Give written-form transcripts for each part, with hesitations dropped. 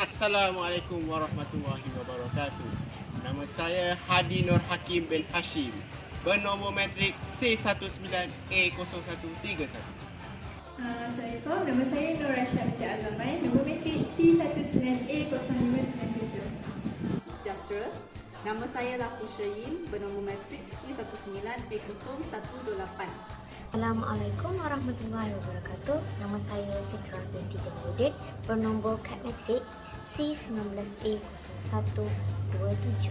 Assalamualaikum warahmatullahi wabarakatuh. Nama saya Hadi Nur Hakim bin Hashim, bernombor matrik C19A0131. Assalamualaikum, nama saya Nur Rashad Azamai, nombor matrik C19A0597. Sejahtera, nama saya Laku Syayin, bernombor matrik C19A0128. Assalamualaikum warahmatullahi wabarakatuh. Nama saya Fitra binti Jamaluddin, bernombor kad matrik C19A0127.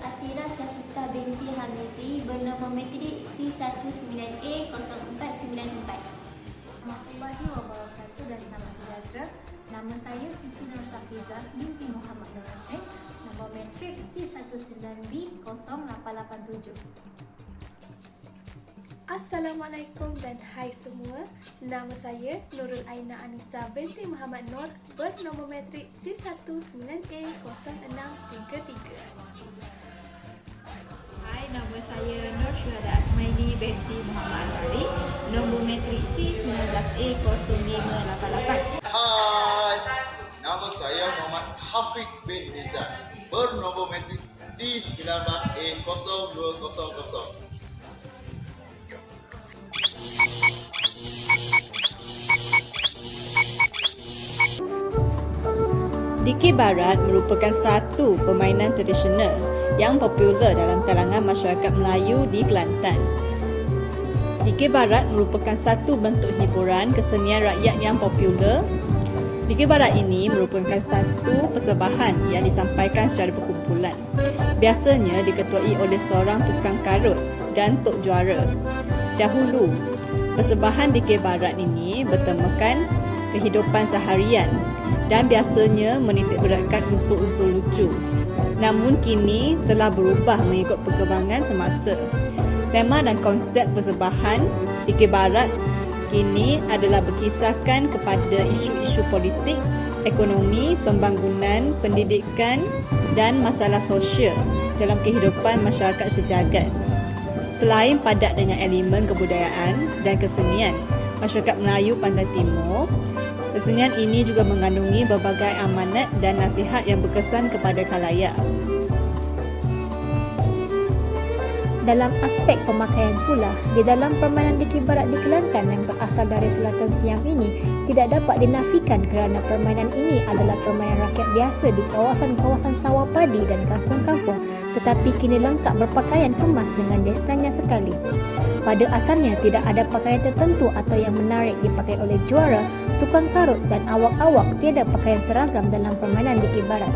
Atira Syafiqah binti Hamizi, bernombor matrik C19A0494. Warahmatullahi wabarakatuh dan selamat sejahtera. Nama saya Siti Nur Syafizah binti Muhammad Nur Nasrin, nombor matrik C19B0887. Assalamualaikum dan hai semua. Nama saya Nurul Aina Anissa binti Muhammad Nur, bernombor matrik C19A0633. Hai, nama saya Nur Syuhada Asmaili binti Muhammad Azhari, nombor matrik C19A0588. Hai, nama saya Muhammad Hafiq bin Nizam, bernombor matrik C19A0200. Dikir Barat merupakan satu permainan tradisional yang popular dalam kalangan masyarakat Melayu di Kelantan. Dikir Barat merupakan satu bentuk hiburan kesenian rakyat yang popular. Dikir Barat ini merupakan satu persembahan yang disampaikan secara berkumpulan. Biasanya diketuai oleh seorang tukang karut dan tok juara. Dahulu, persembahan Dikir Barat ini bertemakan kehidupan seharian dan biasanya menitik beratkan unsur-unsur lucu. Namun kini telah berubah mengikut perkembangan semasa. Tema dan konsep persembahan Dikir Barat kini adalah berkisahkan kepada isu-isu politik, ekonomi, pembangunan, pendidikan dan masalah sosial dalam kehidupan masyarakat sejagat. Selain padat dengan elemen kebudayaan dan kesenian masyarakat Melayu Pantai Timur, kesenian ini juga mengandungi berbagai amanat dan nasihat yang berkesan kepada khalayak. Dalam aspek pemakaian pula, di dalam permainan Dikir Barat di Kelantan yang berasal dari Selatan Siam ini tidak dapat dinafikan kerana permainan ini adalah permainan rakyat biasa di kawasan-kawasan sawah padi dan kampung-kampung, tetapi kini lengkap berpakaian kemas dengan destannya sekali. Pada asalnya tidak ada pakaian tertentu atau yang menarik dipakai oleh juara, tukang karut dan awak-awak tiada pakaian seragam dalam permainan Dikir Barat.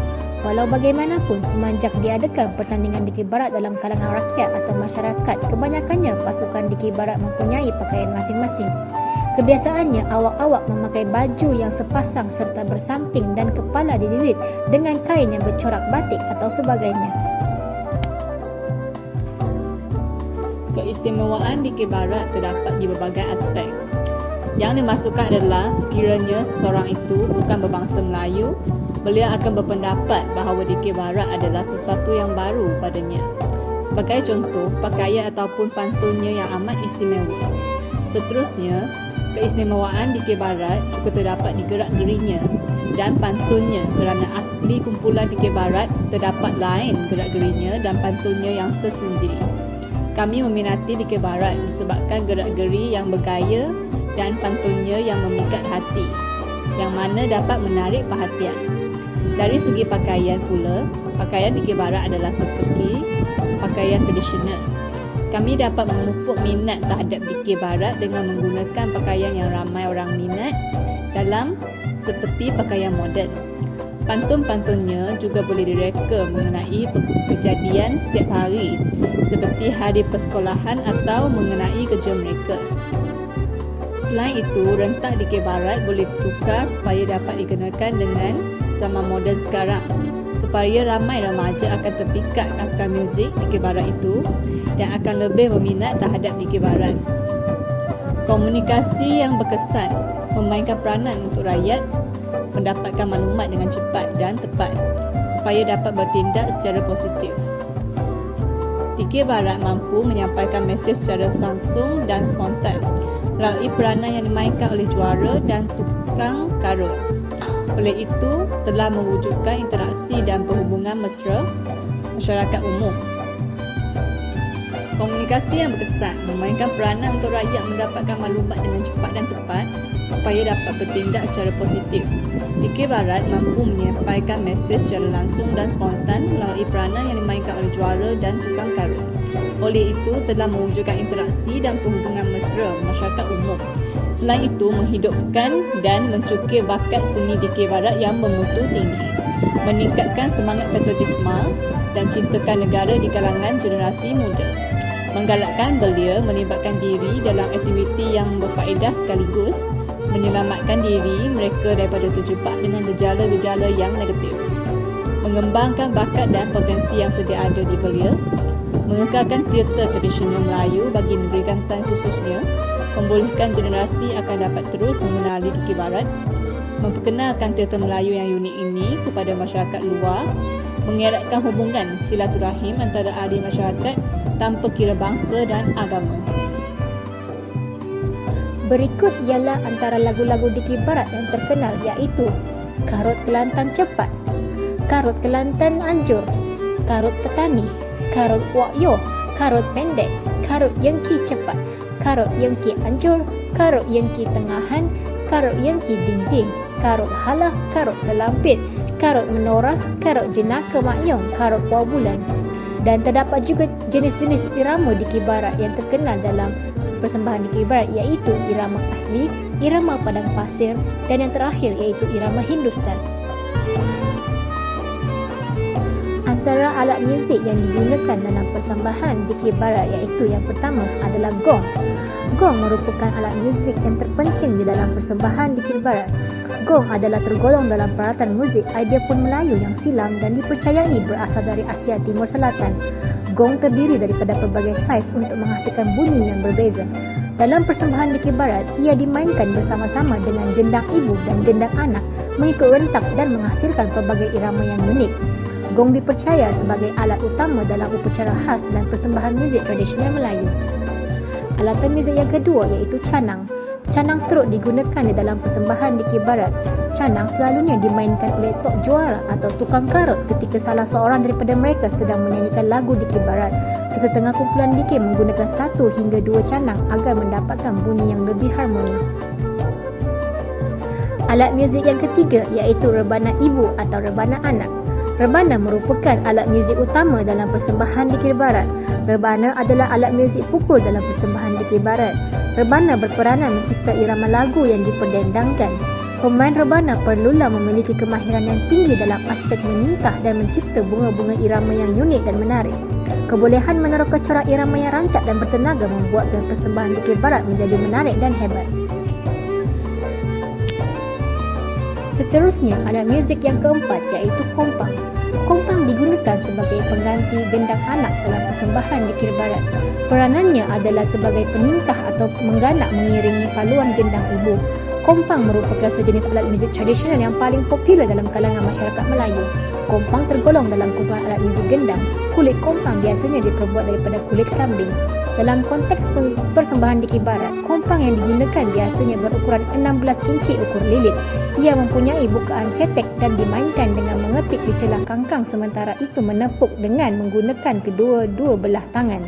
Walau bagaimanapun, semenjak diadakan pertandingan Dikir Barat dalam kalangan rakyat atau masyarakat, kebanyakannya pasukan Dikir Barat mempunyai pakaian masing-masing. Kebiasaannya, awak-awak memakai baju yang sepasang serta bersamping dan kepala dililit dengan kain yang bercorak batik atau sebagainya. Keistimewaan Dikir Barat terdapat di berbagai aspek. Yang dimasukkan adalah sekiranya seseorang itu bukan berbangsa Melayu, beliau akan berpendapat bahawa Dikir Barat adalah sesuatu yang baru padanya. Sebagai contoh, pakaian ataupun pantunnya yang amat istimewa. Seterusnya, keistimewaan Dikir Barat juga terdapat di gerak-gerinya dan pantunnya kerana ahli kumpulan Dikir Barat terdapat lain gerak-gerinya dan pantunnya yang tersendiri. Kami meminati Dikir Barat disebabkan gerak-geri yang bergaya dan pantunnya yang memikat hati, yang mana dapat menarik perhatian. Dari segi pakaian pula, pakaian Dikir Barat adalah seperti pakaian tradisional. Kami dapat memupuk minat terhadap Dikir Barat dengan menggunakan pakaian yang ramai orang minat dalam seperti pakaian moden. Pantun-pantunnya juga boleh direka mengenai kejadian setiap hari seperti hari persekolahan atau mengenai kerja mereka. Selain itu, rentak Dikir Barat boleh tukar supaya dapat dikenakan dengan zaman moden sekarang, supaya ramai remaja akan terpikat akan muzik Dikir Barat itu dan akan lebih berminat terhadap Dikir Barat. Komunikasi yang berkesan memainkan peranan untuk rakyat mendapatkan maklumat dengan cepat dan tepat supaya dapat bertindak secara positif. Dikir Barat mampu menyampaikan mesej secara langsung dan spontan melalui peranan yang dimainkan oleh juara dan tukang karut. Oleh itu, telah mewujudkan interaksi dan perhubungan mesra masyarakat umum. Komunikasi yang berkesan memainkan peranan untuk rakyat mendapatkan maklumat dengan cepat dan tepat supaya dapat bertindak secara positif. Dikir Barat mampu menyampaikan mesej secara langsung dan spontan melalui peranan yang dimainkan oleh juara dan tukang karut. Oleh itu, telah mewujudkan interaksi dan perhubungan mesra masyarakat umum. Selain itu, menghidupkan dan mencukir bakat seni Dikir Barat yang bermutu tinggi, meningkatkan semangat patriotisme dan cintakan negara di kalangan generasi muda, menggalakkan belia melibatkan diri dalam aktiviti yang berfaedah sekaligus menyelamatkan diri mereka daripada terjebak dengan gejala-gejala yang negatif, mengembangkan bakat dan potensi yang sedia ada di belia, mengekalkan teater tradisional Melayu bagi negeri Kelantan khususnya, membolehkan generasi akan dapat terus mengenali Dikir Barat, memperkenalkan teater Melayu yang unik ini kepada masyarakat luar, mengeratkan hubungan silaturahim antara ahli masyarakat tanpa kira bangsa dan agama. Berikut ialah antara lagu-lagu Dikir Barat yang terkenal iaitu Karut Kelantan Cepat, Karut Kelantan Anjur, Karut Petani, Karut Wak Yo, Karut Pendek, Karut Yengki Cepat, Karut Yengki Anjur, Karut Yengki Tengahan, Karut Yengki Dinding, Karut Halah, Karut Selampit, Karut Menorah, Karut Jenaka Makyong, Karut Wabulan. Dan terdapat juga jenis-jenis irama Dikir Barat yang terkenal dalam persembahan Dikir Barat iaitu irama asli, irama padang pasir dan yang terakhir iaitu irama Hindustan. Antara alat muzik yang digunakan dalam persembahan Dikir Barat iaitu yang pertama adalah gong. Gong merupakan alat muzik yang terpenting di dalam persembahan Dikir Barat. Gong adalah tergolong dalam peralatan muzik ideapun Melayu yang silam dan dipercayai berasal dari Asia Timur Selatan. Gong terdiri daripada pelbagai saiz untuk menghasilkan bunyi yang berbeza. Dalam persembahan Dikir Barat, ia dimainkan bersama-sama dengan gendang ibu dan gendang anak mengikut rentak dan menghasilkan pelbagai irama yang unik. Gong dipercaya sebagai alat utama dalam upacara khas dan persembahan muzik tradisional Melayu. Alatan muzik yang kedua iaitu canang. Canang turut digunakan di dalam persembahan Dikir Barat. Canang selalunya dimainkan oleh tok juara atau tukang karut ketika salah seorang daripada mereka sedang menyanyikan lagu Dikir Barat. Sesetengah kumpulan dikir menggunakan 1 hingga 2 canang agar mendapatkan bunyi yang lebih harmoni. Alat muzik yang ketiga iaitu rebana ibu atau rebana anak. Rebana merupakan alat muzik utama dalam persembahan Dikir Barat. Rebana adalah alat muzik pukul dalam persembahan Dikir Barat. Rebana berperanan mencipta irama lagu yang diperdendangkan. Pemain rebana perlulah memiliki kemahiran yang tinggi dalam aspek meningkah dan mencipta bunga-bunga irama yang unik dan menarik. Kebolehan meneroka corak irama yang rancak dan bertenaga membuatkan persembahan Dikir Barat menjadi menarik dan hebat. Seterusnya, alat muzik yang keempat iaitu kompang. Kompang digunakan sebagai pengganti gendang anak dalam persembahan Dikir Barat. Peranannya adalah sebagai peningkah atau mengganak mengiringi paluan gendang ibu. Kompang merupakan sejenis alat muzik tradisional yang paling popular dalam kalangan masyarakat Melayu. Kompang tergolong dalam kumpulan alat muzik gendang. Kulit kompang biasanya diperbuat daripada kulit kambing. Dalam konteks persembahan Dikir Barat, kompang yang digunakan biasanya berukuran 16 inci ukur lilit. Ia mempunyai bukaan cetek dan dimainkan dengan mengepit di celah kangkang sementara itu menepuk dengan menggunakan kedua-dua belah tangan.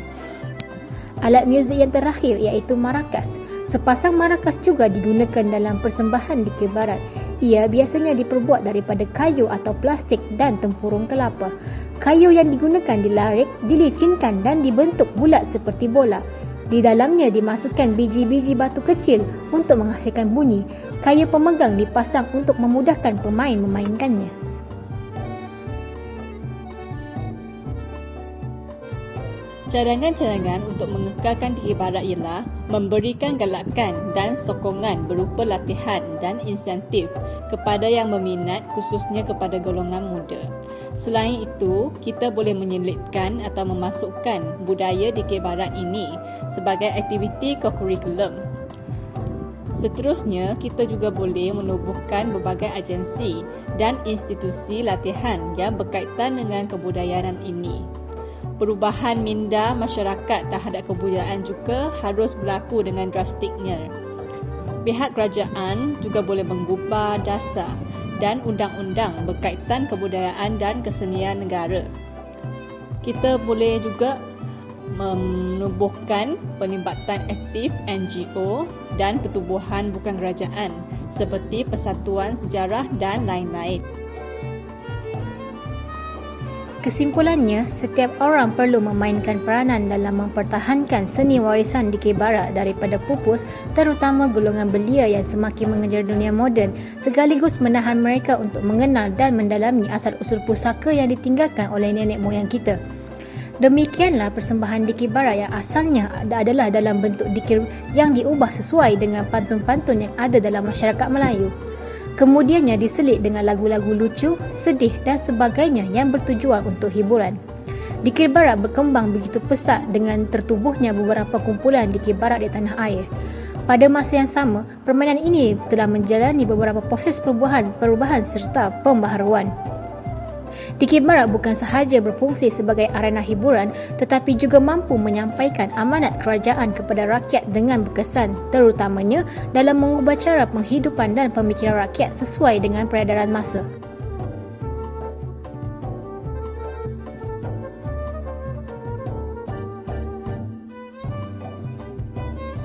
Alat muzik yang terakhir iaitu marakas. Sepasang marakas juga digunakan dalam persembahan Dikir Barat. Ia biasanya diperbuat daripada kayu atau plastik dan tempurung kelapa. Kayu yang digunakan dilarik, dilicinkan dan dibentuk bulat seperti bola. Di dalamnya dimasukkan biji-biji batu kecil untuk menghasilkan bunyi. Kayu pemegang dipasang untuk memudahkan pemain memainkannya. Cadangan-cadangan untuk mengekalkan Dikir Barat ialah memberikan galakan dan sokongan berupa latihan dan insentif kepada yang berminat khususnya kepada golongan muda. Selain itu, kita boleh menyelipkan atau memasukkan budaya Dikir Barat ini sebagai aktiviti kokurikulum. Seterusnya, kita juga boleh menubuhkan berbagai agensi dan institusi latihan yang berkaitan dengan kebudayaan ini. Perubahan minda masyarakat terhadap kebudayaan juga harus berlaku dengan drastiknya. Pihak kerajaan juga boleh menggubah dasar dan undang-undang berkaitan kebudayaan dan kesenian negara. Kita boleh juga menubuhkan penglibatan aktif NGO dan pertubuhan bukan kerajaan seperti Persatuan Sejarah dan lain-lain. Kesimpulannya, setiap orang perlu memainkan peranan dalam mempertahankan seni warisan Dikir Barat daripada pupus, terutama golongan belia yang semakin mengejar dunia moden, sekaligus menahan mereka untuk mengenal dan mendalami asal-usul pusaka yang ditinggalkan oleh nenek moyang kita. Demikianlah persembahan Dikir Barat yang asalnya adalah dalam bentuk dikir yang diubah sesuai dengan pantun-pantun yang ada dalam masyarakat Melayu. Kemudiannya diselit dengan lagu-lagu lucu, sedih dan sebagainya yang bertujuan untuk hiburan. Dikir Barat berkembang begitu pesat dengan tertubuhnya beberapa kumpulan Dikir Barat di tanah air. Pada masa yang sama, permainan ini telah menjalani beberapa proses perubahan serta pembaharuan. Dikir Barat bukan sahaja berfungsi sebagai arena hiburan tetapi juga mampu menyampaikan amanat kerajaan kepada rakyat dengan berkesan, terutamanya dalam mengubah cara penghidupan dan pemikiran rakyat sesuai dengan peredaran masa.